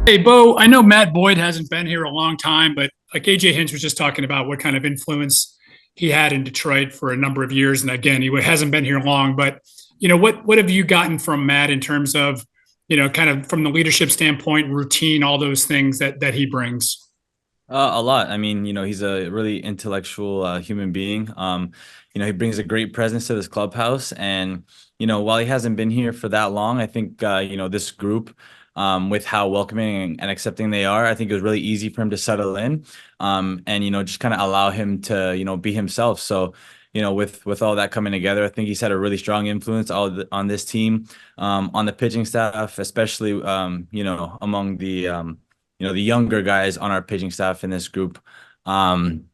Hey, Bo, I know Matt Boyd hasn't been here a long time, but like AJ Hinch was just talking about what kind of influence he had in Detroit for a number of years. And again, he hasn't been here long, but what have you gotten from Matt in terms of, kind of from the leadership standpoint, routine, all those things that he brings? A lot. I mean, he's a really intellectual human being. He brings a great presence to this clubhouse, and while he hasn't been here for that long, I think this group, with how welcoming and accepting they are, I think it was really easy for him to settle in, and just kind of allow him to be himself. So, with all that coming together, I think he's had a really strong influence on this team, on the pitching staff, especially among the younger guys on our pitching staff in this group. Um,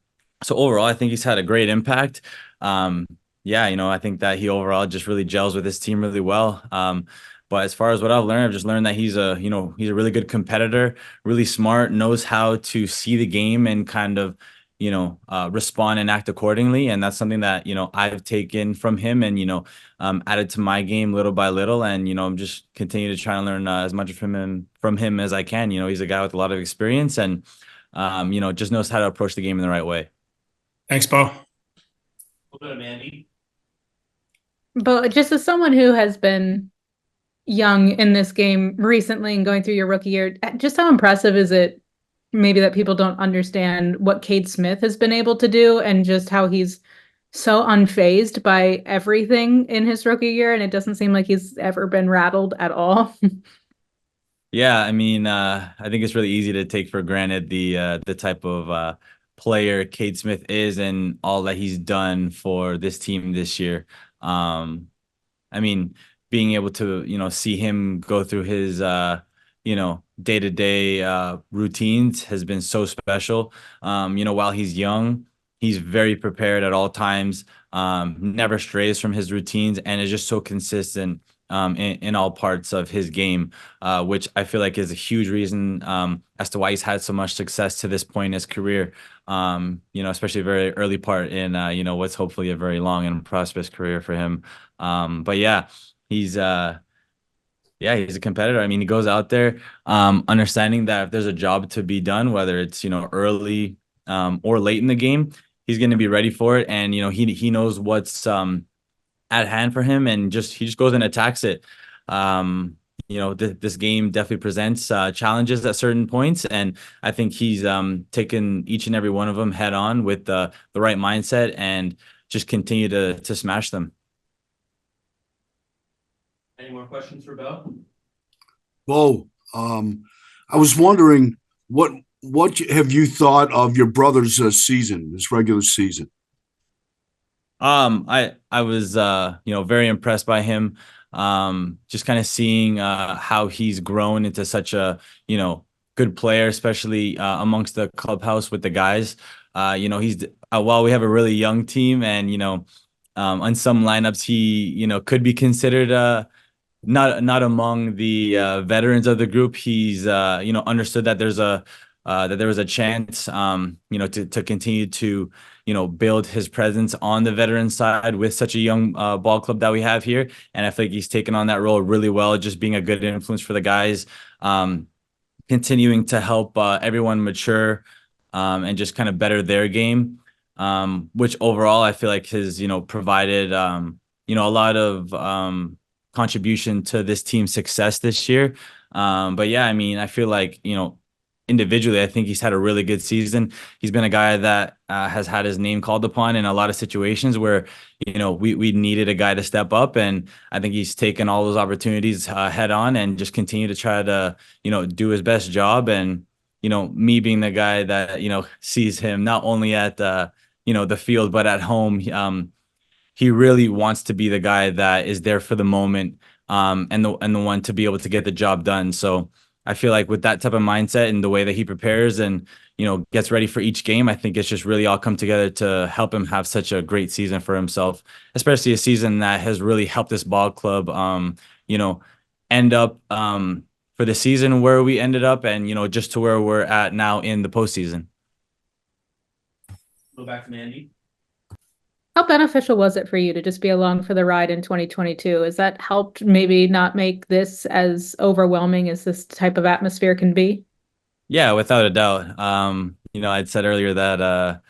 so overall, I think he's had a great impact. Um, yeah, I think that he overall just really gels with his team really well. But as far as what I've learned, I've just learned that he's a really good competitor, really smart, knows how to see the game and kind of, respond and act accordingly. And that's something that, I've taken from him and, added to my game little by little. And, I'm just continue to try and learn as much from him as I can. He's a guy with a lot of experience and, just knows how to approach the game in the right way. Thanks, Bo. Little bit of Mandy. But just as someone who has been young in this game recently and going through your rookie year, just how impressive is it maybe that people don't understand what Cade Smith has been able to do and just how he's so unfazed by everything in his rookie year, and it doesn't seem like he's ever been rattled at all. Yeah, I mean, I think it's really easy to take for granted the type of player Cade Smith is and all that he's done for this team this year. Um, I mean, being able to, see him go through his day-to-day routines has been so special. While he's young, he's very prepared at all times, never strays from his routines, and is just so consistent in all parts of his game, which I feel like is a huge reason as to why he's had so much success to this point in his career. Especially a very early part in what's hopefully a very long and prosperous career for him. But he's he's a competitor. I mean, he goes out there, understanding that if there's a job to be done, whether it's, early, or late in the game, he's going to be ready for it. And, he knows what's, at hand for him and he just goes and attacks it. This game definitely presents, challenges at certain points. And I think he's, taken each and every one of them head on with the right mindset and just continue to smash them. Any more questions for Bell? Well, I was wondering what have you thought of your brother's season, his regular season? I was very impressed by him. Just kind of seeing how he's grown into such a good player, especially amongst the clubhouse with the guys. He's while we have a really young team, and on some lineups he could be considered not among the veterans of the group. He's understood that there was a chance to continue to build his presence on the veteran side with such a young ball club that we have here. And I feel like he's taken on that role really well, just being a good influence for the guys, continuing to help everyone mature, and just kind of better their game, which overall I feel like has provided a lot of contribution to this team's success this year. But yeah, I mean, I feel like individually, I think he's had a really good season. He's been a guy that has had his name called upon in a lot of situations where, we needed a guy to step up. And I think he's taken all those opportunities head on and just continue to try to, do his best job. And, me being the guy that, sees him not only at the field, but at home, he really wants to be the guy that is there for the moment, and the one to be able to get the job done. So I feel like with that type of mindset and the way that he prepares and gets ready for each game, I think it's just really all come together to help him have such a great season for himself, especially a season that has really helped this ball club end up for the season where we ended up, and just to where we're at now in the postseason. Go back to Mandy. How beneficial was it for you to just be along for the ride in 2022? Has that helped maybe not make this as overwhelming as this type of atmosphere can be? Yeah, without a doubt. I'd said earlier that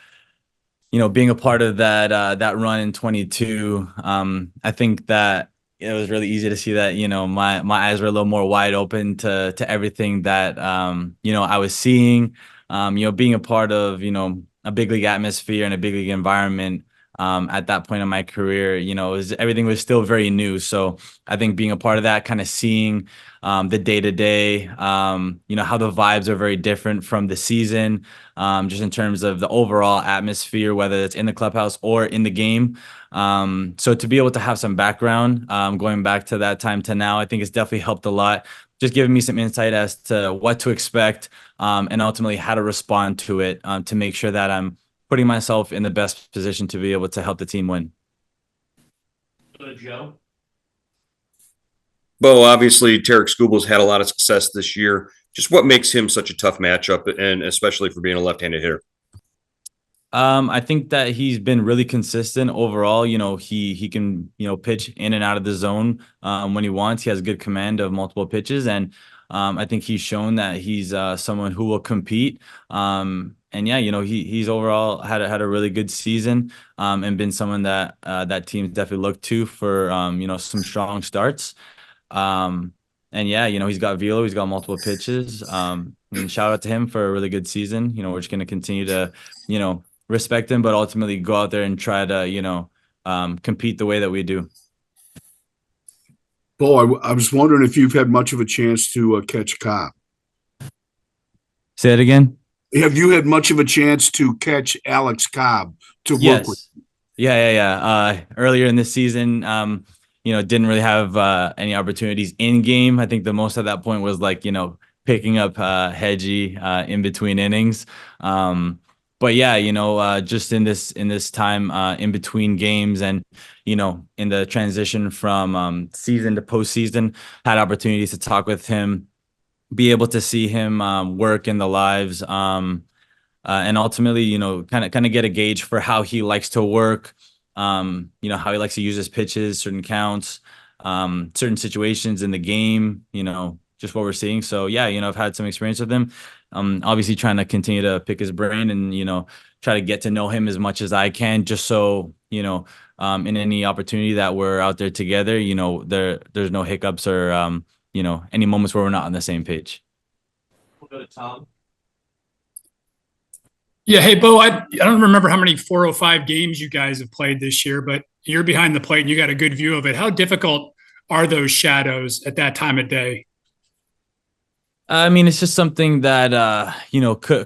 being a part of that run in 22, I think that it was really easy to see that, my eyes were a little more wide open to everything that I was seeing. Being a part of, a big league atmosphere and a big league environment at that point in my career, everything was still very new. So I think being a part of that, kind of seeing the day to day, how the vibes are very different from the season, just in terms of the overall atmosphere, whether it's in the clubhouse or in the game. So to be able to have some background, going back to that time to now, I think it's definitely helped a lot. Just giving me some insight as to what to expect, and ultimately how to respond to it, to make sure that I'm putting myself in the best position to be able to help the team win. Joe? Bo, obviously, Tarek Skubal's had a lot of success this year. Just what makes him such a tough matchup, and especially for being a left-handed hitter? I think that he's been really consistent overall. He can, pitch in and out of the zone when he wants. He has good command of multiple pitches, and I think he's shown that he's someone who will compete. And yeah, he's overall had a really good season, and been someone that that team definitely looked to for some strong starts. And yeah, he's got velo, he's got multiple pitches. And shout out to him for a really good season. We're just going to continue to, respect him, but ultimately go out there and try to, compete the way that we do. Bo, I was wondering if you've had much of a chance to catch Cobb. Say it again. Have you had much of a chance to catch Alex Cobb to work with? Yeah. Earlier in this season, didn't really have any opportunities in game. I think the most at that point was like, picking up Hedgie in between innings. But yeah, just in this time in between games, and in the transition from season to postseason, had opportunities to talk with him, be able to see him work in the lives, and ultimately, kind of get a gauge for how he likes to work, how he likes to use his pitches, certain counts, certain situations in the game, just what we're seeing. So yeah, I've had some experience with him. Obviously trying to continue to pick his brain and, try to get to know him as much as I can, just so, in any opportunity that we're out there together, there's no hiccups or, any moments where we're not on the same page. We'll go to Tom. Yeah. Hey, Bo, I don't remember how many 405 games you guys have played this year, but you're behind the plate and you got a good view of it. How difficult are those shadows at that time of day? I mean, it's just something that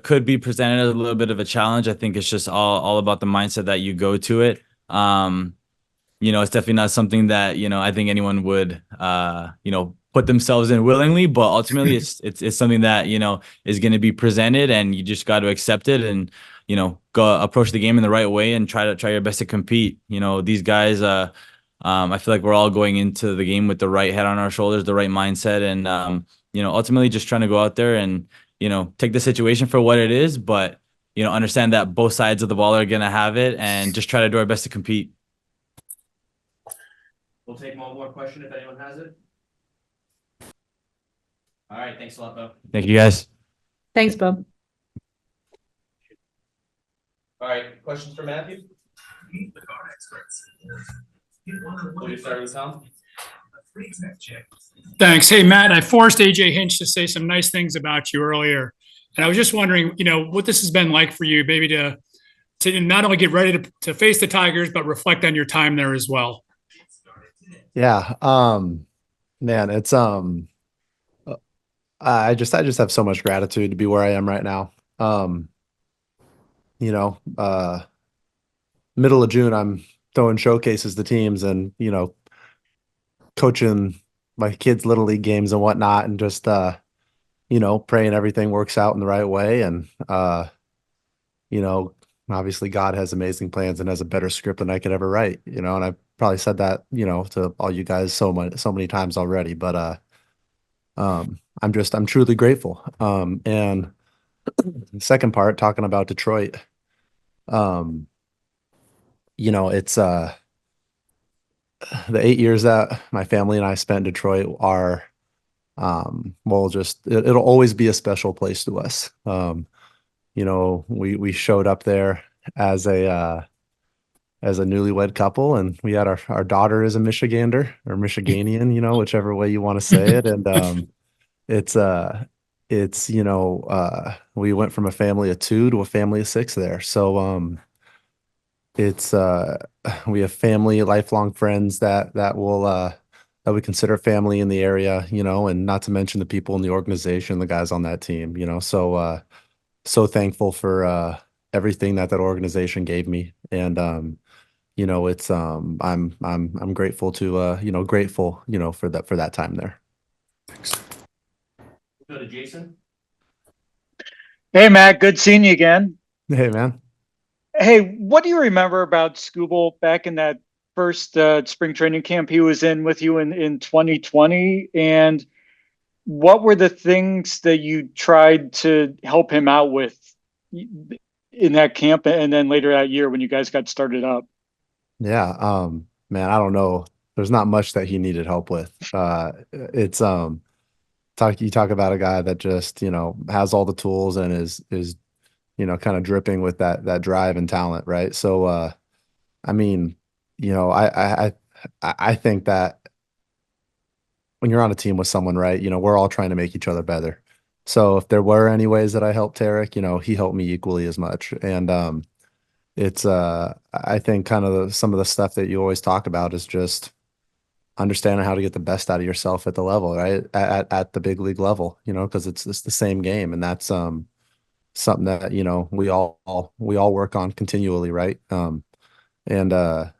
could be presented as a little bit of a challenge. I think it's just all about the mindset that you go to it. It's definitely not something that I think anyone would put themselves in willingly, but ultimately it's something that is going to be presented, and you just got to accept it and go approach the game in the right way and try your best to compete. These guys, I feel like we're all going into the game with the right head on our shoulders, the right mindset, and ultimately just trying to go out there and, take the situation for what it is, but, understand that both sides of the ball are going to have it, and just try to do our best to compete. We'll take one more question if anyone has it. All right. Thanks a lot, Bo. Thank you, guys. Thanks, Bob. All right. Questions for Matthew? Will you start with Tom? Thanks. Hey, Matt, I forced AJ Hinch to say some nice things about you earlier. And I was just wondering, what this has been like for you, maybe to not only get ready to face the Tigers, but reflect on your time there as well. Yeah. Man, it's, I just have so much gratitude to be where I am right now. Middle of June, I'm throwing showcases to teams and, coaching my kids' little league games and whatnot, and just, praying everything works out in the right way. And, obviously God has amazing plans and has a better script than I could ever write, and I probably said that, to all you guys so many times already, but, I'm truly grateful. And the second part, talking about Detroit, it's the 8 years that my family and I spent in Detroit are well, just it'll always be a special place to us. We showed up there as a newlywed couple, and we had our daughter is a Michigander or Michiganian, whichever way you want to say it. And it's we went from a family of 2 to a family of 6 there. So it's we have family, lifelong friends that we consider family in the area, and not to mention the people in the organization, the guys on that team, so thankful for everything that organization gave me. And it's I'm grateful to grateful, for that time there. Go to Jason. Hey, Matt, good seeing you again. Hey, man. Hey, what do you remember about Scooble back in that first spring training camp he was in with you in 2020? And what were the things that you tried to help him out with in that camp and then later that year when you guys got started up? Yeah, man, I don't know. There's not much that he needed help with. It's you talk about a guy that just, has all the tools and is kind of dripping with that drive and talent, right? So I mean, I think that when you're on a team with someone, right, we're all trying to make each other better. So if there were any ways that I helped Tarek, he helped me equally as much. And it's I think kind of some of the stuff that you always talk about is just understanding how to get the best out of yourself at the level, right? At the big league level, because it's the same game. And that's something that, we all work on continually, right? And I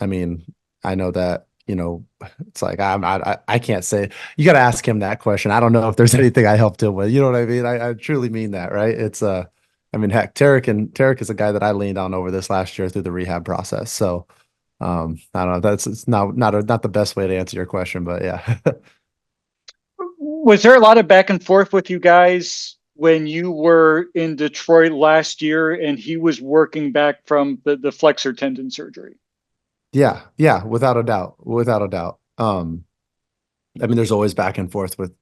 mean, I know that, it's like I can't say. You got to ask him that question. I don't know if there's anything I helped him with. You know what I mean? I truly mean that, right? It's I mean, heck, Tarek is a guy that I leaned on over this last year through the rehab process. So I don't know. It's not the best way to answer your question, but yeah. Was there a lot of back and forth with you guys when you were in Detroit last year and he was working back from the flexor tendon surgery? Yeah, without a doubt. Without a doubt. I mean, there's always back and forth with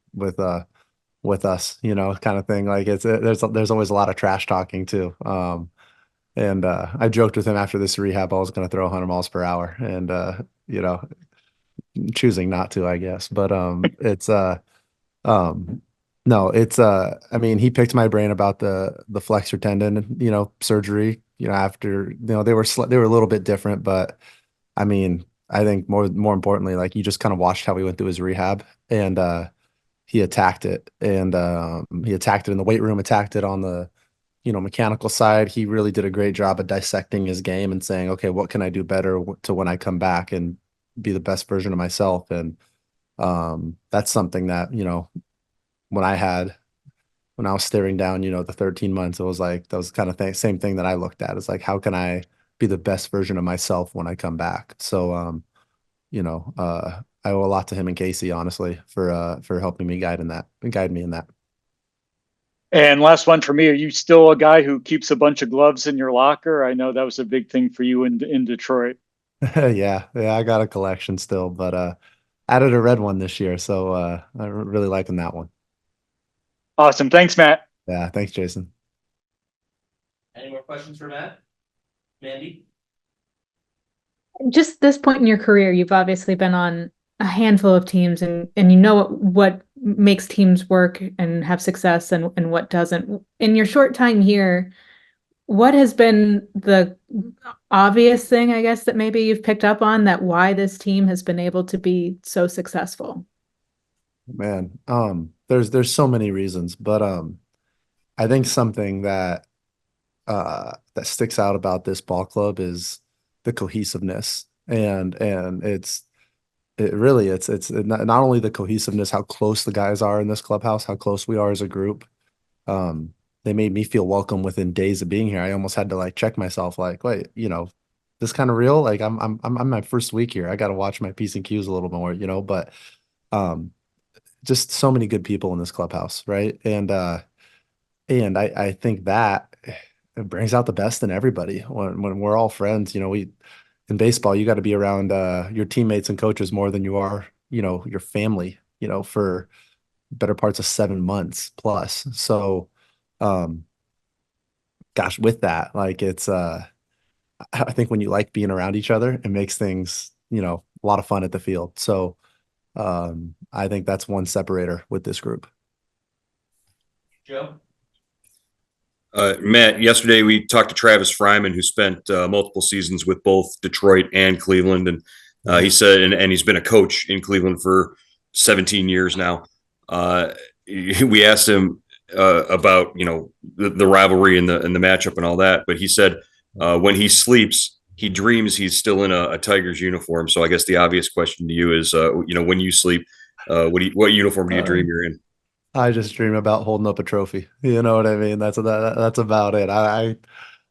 us, kind of thing. Like there's always a lot of trash talking too. And I joked with him after this rehab, I was going to throw 100 miles per hour, and choosing not to, I guess. But it's no, it's I mean, he picked my brain about the flexor tendon, surgery, after, they were a little bit different, but I mean, I think more importantly, like, you just kind of watched how he went through his rehab, and he attacked it, and he attacked it in the weight room, attacked it on the mechanical side. He really did a great job of dissecting his game and saying, okay, what can I do better to when I come back and be the best version of myself? And that's something that, when I was staring down, the 13 months, it was like, that was kind of same thing that I looked at. It's like, how can I be the best version of myself when I come back? So, I owe a lot to him and Casey, honestly, for helping me guide me in that. And last one for me, are you still a guy who keeps a bunch of gloves in your locker? I know that was a big thing for you in Detroit. Yeah, I got a collection still, but added a red one this year, so I'm really liking that one. Awesome. Thanks, Matt. Yeah, thanks, Jason. Any more questions for Matt? Mandy? Just this point in your career, you've obviously been on a handful of teams, and you know what makes teams work and have success and what doesn't. In your short time here, what has been the obvious thing, I guess, that maybe you've picked up on that why this team has been able to be so successful? Man, there's so many reasons, but I think something that sticks out about this ball club is the cohesiveness, and it's not only the cohesiveness, how close the guys are in this clubhouse, how close we are as a group. They made me feel welcome within days of being here. I almost had to like check myself, like, wait, this kind of real? Like I'm my first week here. I got to watch my P's and Q's a little more, but just so many good people in this clubhouse, right? And I think that it brings out the best in everybody when we're all friends. We in baseball, you got to be around your teammates and coaches more than you are, your family, for better parts of 7 months plus. So, um, gosh, with that, like I think when you like being around each other, it makes things, a lot of fun at the field. So, I think that's one separator with this group. Joe? Matt, yesterday we talked to Travis Fryman, who spent multiple seasons with both Detroit and Cleveland, and he said, and he's been a coach in Cleveland for 17 years now. We asked him about the rivalry and the matchup and all that, but he said when he sleeps, he dreams he's still in a Tigers uniform. So I guess the obvious question to you is, when you sleep, what uniform do you dream you're in? I just dream about holding up a trophy. You know what I mean? That's about it.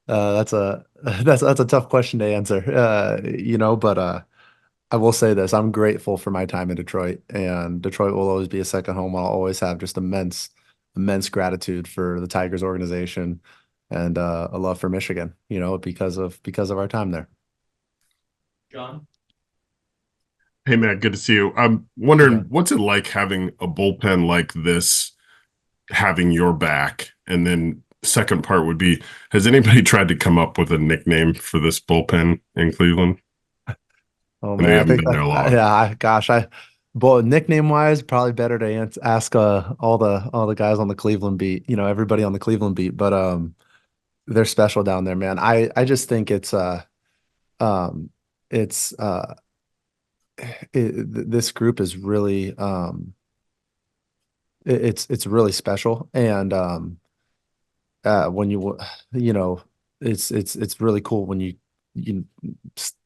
That's a that's a tough question to answer. But I will say this: I'm grateful for my time in Detroit, and Detroit will always be a second home. I'll always have just immense gratitude for the Tigers organization and a love for Michigan. Because of our time there. John? Hey, Matt, good to see you. I'm wondering, Yeah. what's it like having a bullpen like this, having your back? And then second part would be, has anybody tried to come up with a nickname for this bullpen in Cleveland? Oh I know you man, I haven't think been there long. but nickname wise, probably better to ask all the guys on the Cleveland beat. Everybody on the Cleveland beat, but they're special down there, man. I just think um it's this group is really it's really special, and when you know it's really cool when you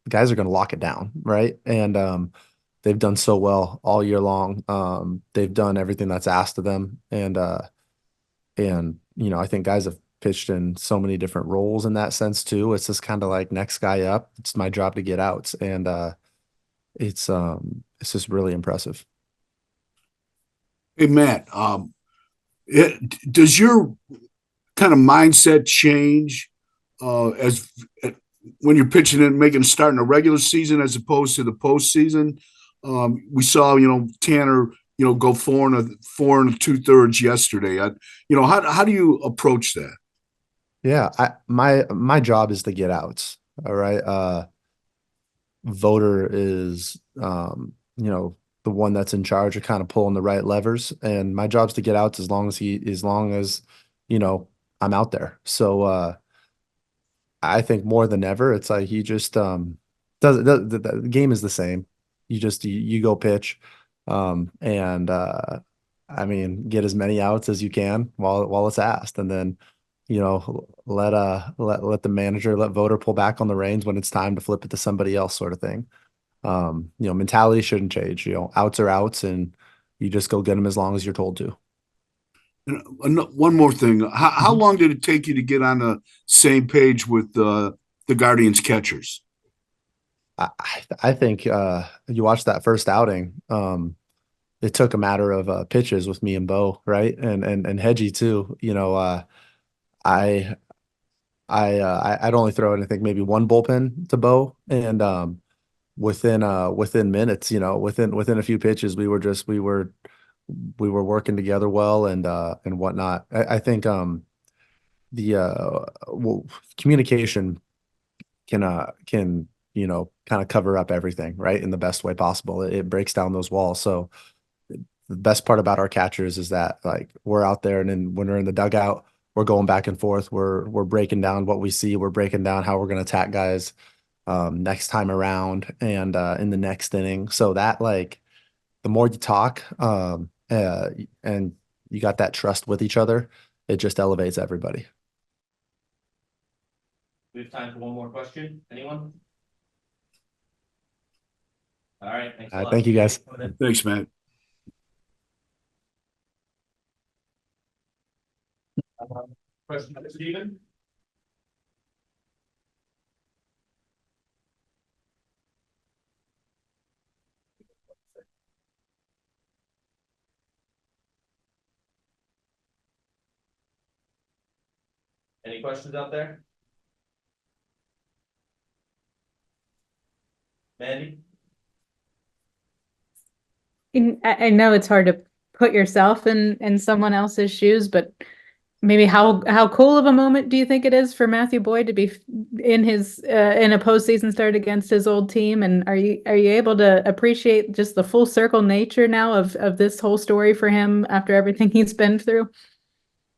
guys are going to lock it down, right? And they've done so well all year long. They've done everything that's asked of them, and I think guys have pitched in so many different roles in that sense too. It's just kind of like next guy up. It's my job to get outs, and it's just really impressive. Hey, Matt, does your kind of mindset change as when you're pitching and making a start in the regular season as opposed to the postseason? We saw, Tanner, go 4 2/3 yesterday. How do you approach that? Yeah, my job is to get outs. All right. Voter is the one that's in charge of kind of pulling the right levers, and my job's to get outs as long as I'm out there. So I think more than ever, it's like he just the game is the same. You go pitch, and I mean, get as many outs as you can while it's asked, and then let the manager, let Voter pull back on the reins when it's time to flip it to somebody else, sort of thing. Mentality shouldn't change. Outs are outs, and you just go get them as long as you're told to. One more thing. How long did it take you to get on the same page with the Guardians catchers? I think you watched that first outing. It took a matter of pitches with me and Bo, right, and Hedgie too. I'd only throw in, I think, maybe one bullpen to Bo, and within minutes, within a few pitches, we were working together well, and whatnot. I think the communication can kind of cover up everything, right, in the best way possible. It breaks down those walls. So the best part about our catchers is that, like, we're out there, and then when we're in the dugout, we're going back and forth. We're breaking down what we see. We're breaking down how we're going to attack guys next time around, and in the next inning. So that, like, the more you talk, and you got that trust with each other, it just elevates everybody. We have time for one more question. Anyone? All right. Thanks a lot. Thank you, guys. Thanks, Matt. Question for Steven? Any questions out there? Mandy? I know it's hard to put yourself in someone else's shoes, but maybe how cool of a moment do you think it is for Matthew Boyd to be in in a postseason start against his old team? And are you able to appreciate just the full circle nature now of this whole story for him after everything he's been through?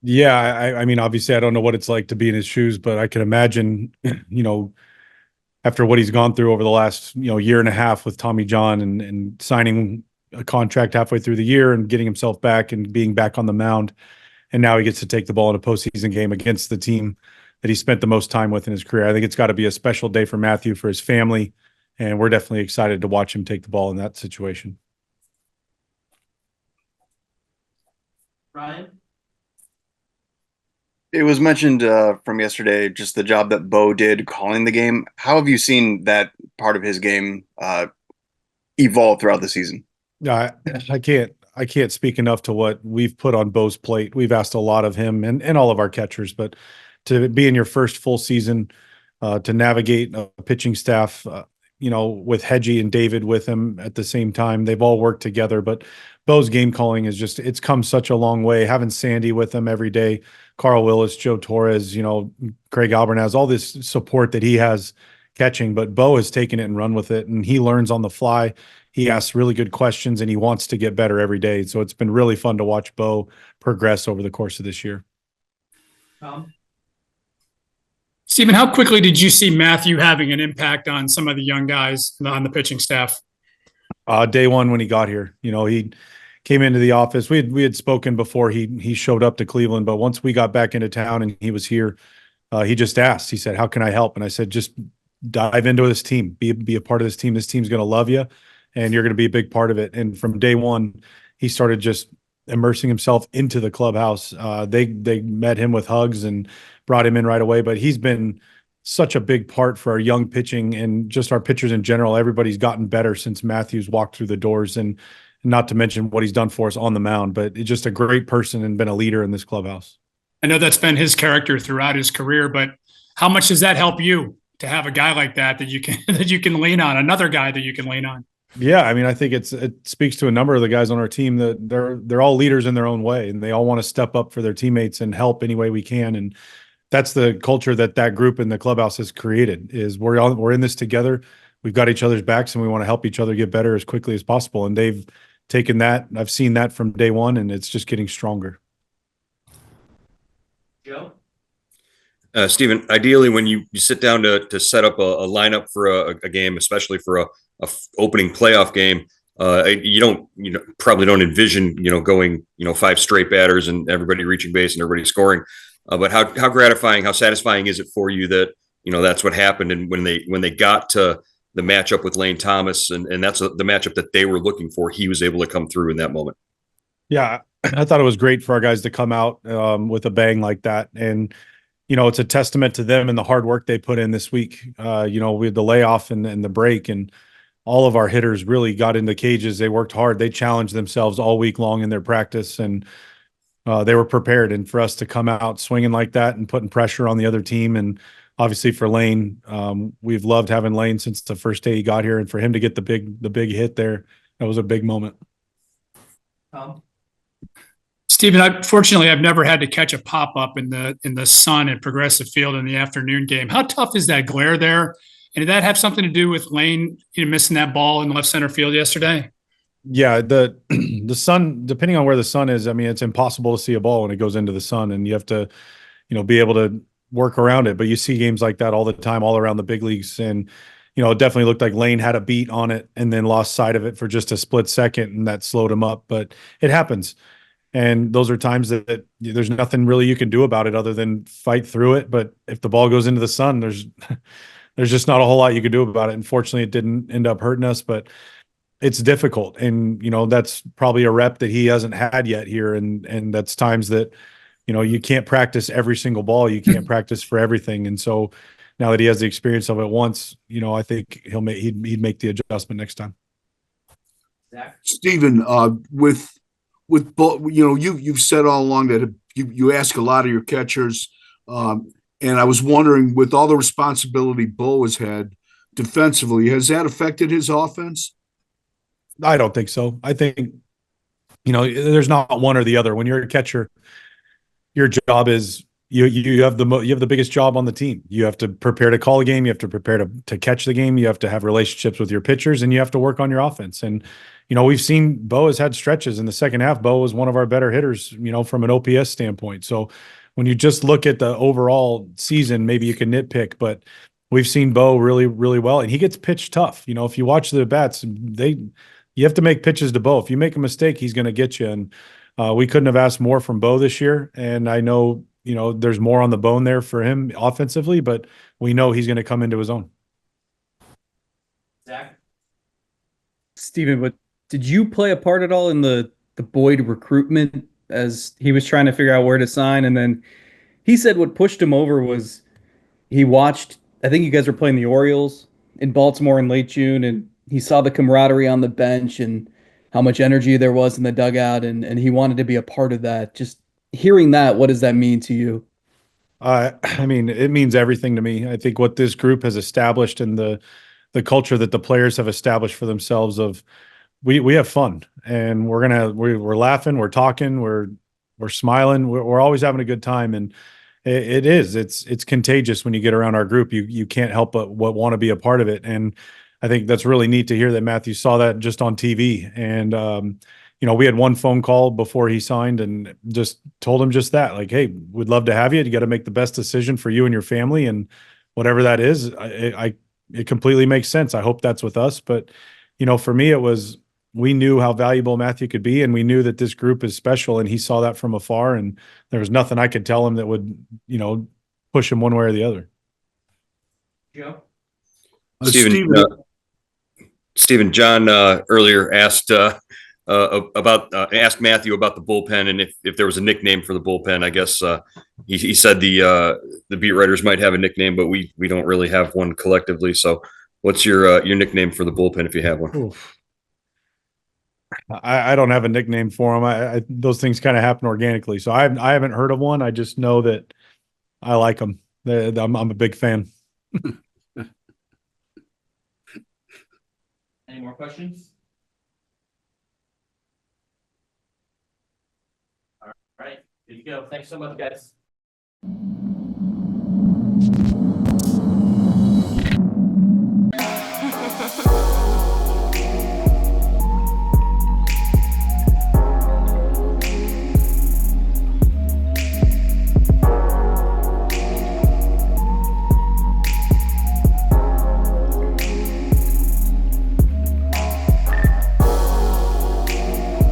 Yeah, I mean, obviously, I don't know what it's like to be in his shoes, but I can imagine, after what he's gone through over the last, year and a half with Tommy John and signing a contract halfway through the year and getting himself back and being back on the mound. And now he gets to take the ball in a postseason game against the team that he spent the most time with in his career. I think it's got to be a special day for Matthew, for his family, and we're definitely excited to watch him take the ball in that situation. Ryan? It was mentioned from yesterday, just the job that Bo did calling the game. How have you seen that part of his game evolve throughout the season? I can't speak enough to what we've put on Bo's plate. We've asked a lot of him and all of our catchers, but to be in your first full season, to navigate a pitching staff, with Hedgie and David with him at the same time, they've all worked together. But Bo's game calling it's come such a long way. Having Sandy with him every day, Carl Willis, Joe Torres, Craig Albernaz, all this support that he has catching, but Bo has taken it and run with it, and he learns on the fly. He asks really good questions, and he wants to get better every day. So it's been really fun to watch Bo progress over the course of this year. Tom? Stephen, how quickly did you see Matthew having an impact on some of the young guys on the pitching staff? Day one when he got here, he came into the office. We had spoken before he showed up to Cleveland, but once we got back into town and he was here, he just asked. He said, "How can I help?" And I said, "Just dive into this team. Be a part of this team. This team's going to love you, and you're going to be a big part of it." And from day one, he started just immersing himself into the clubhouse. They met him with hugs and brought him in right away. But he's been such a big part for our young pitching and just our pitchers in general. Everybody's gotten better since Matthew's walked through the doors, and not to mention what he's done for us on the mound. But he's just a great person and been a leader in this clubhouse. I know that's been his character throughout his career, but how much does that help you to have a guy like that you can lean on, another guy that you can lean on? Yeah, I mean, I think it speaks to a number of the guys on our team that they're all leaders in their own way, and they all want to step up for their teammates and help any way we can. And that's the culture that group in the clubhouse has created. Is we're in this together. We've got each other's backs, and we want to help each other get better as quickly as possible. And they've taken that. I've seen that from day one, and it's just getting stronger. Joe? Stephen, ideally, when you sit down to set up a lineup for a game, especially for a opening playoff game, you probably don't envision going 5 straight batters and everybody reaching base and everybody scoring. But how gratifying, how satisfying is it for you that that's what happened? And when they got to the matchup with Lane Thomas, and that's the matchup that they were looking for, he was able to come through in that moment. Yeah, I thought it was great for our guys to come out with a bang like that. And, it's a testament to them and the hard work they put in this week. We had the layoff and the break, and all of our hitters really got into cages. They worked hard. They challenged themselves all week long in their practice, and they were prepared. And for us to come out swinging like that and putting pressure on the other team, and obviously for Lane, we've loved having Lane since the first day he got here, and for him to get the big hit there, that was a big moment. Tom? Stephen, I've never had to catch a pop-up in the sun at Progressive Field in the afternoon game. How tough is that glare there? And did that have something to do with Lane missing that ball in left center field yesterday? Yeah, the sun, depending on where the sun is, I mean, it's impossible to see a ball when it goes into the sun, and you have to, be able to work around it. But you see games like that all the time, all around the big leagues. And, it definitely looked like Lane had a beat on it and then lost sight of it for just a split second, and that slowed him up. But it happens. And those are times that there's nothing really you can do about it other than fight through it. But if the ball goes into the sun, there's just not a whole lot you can do about it. Unfortunately, it didn't end up hurting us, but it's difficult. And, that's probably a rep that he hasn't had yet here. And that's times that, you can't practice every single ball. You can't practice for everything. And so now that he has the experience of it once, I think he'd make the adjustment next time. Zach? Stephen, with both, you've said all along that you ask a lot of your catchers. And I was wondering, with all the responsibility Bo has had defensively, has that affected his offense? I don't think so. I think, there's not one or the other. When you're a catcher, your job is you have the biggest job on the team. You have to prepare to call a game, you have to prepare to catch the game, you have to have relationships with your pitchers, and you have to work on your offense. And we've seen Bo has had stretches in the second half. Bo was one of our better hitters, from an OPS standpoint. So when you just look at the overall season, maybe you can nitpick, but we've seen Bo really, really well, and he gets pitched tough. If you watch the bats, you have to make pitches to Bo. If you make a mistake, he's going to get you. And we couldn't have asked more from Bo this year. And I know, there's more on the bone there for him offensively, but we know he's going to come into his own. Zach? Steven, but did you play a part at all in the Boyd recruitment as he was trying to figure out where to sign? And then he said what pushed him over was he watched, I think you guys were playing the Orioles in Baltimore in late June, and he saw the camaraderie on the bench and how much energy there was in the dugout, and he wanted to be a part of that. Just hearing that, what does that mean to you? I mean, it means everything to me. I think what this group has established and the culture that the players have established for themselves of we have fun, and we're laughing, we're talking, we're smiling, we're always having a good time. And it's contagious when you get around our group. You can't help but want to be a part of it. And I think that's really neat to hear that Matthew saw that just on TV. And we had one phone call before he signed and just told him just that, like, hey, we'd love to have you. You got to make the best decision for you and your family, and whatever that is, it completely makes sense. I hope that's with us. But for me, we knew how valuable Matthew could be, and we knew that this group is special, and he saw that from afar, and there was nothing I could tell him that would, push him one way or the other. Joe? Stephen, John earlier asked asked Matthew about the bullpen and if there was a nickname for the bullpen. I guess he said the beat writers might have a nickname, but we don't really have one collectively. So what's your nickname for the bullpen if you have one? Oof. I don't have a nickname for them. Those things kind of happen organically. So I haven't heard of one. I just know that I like them. I'm a big fan. Any more questions? All right, here you go. Thanks so much, guys.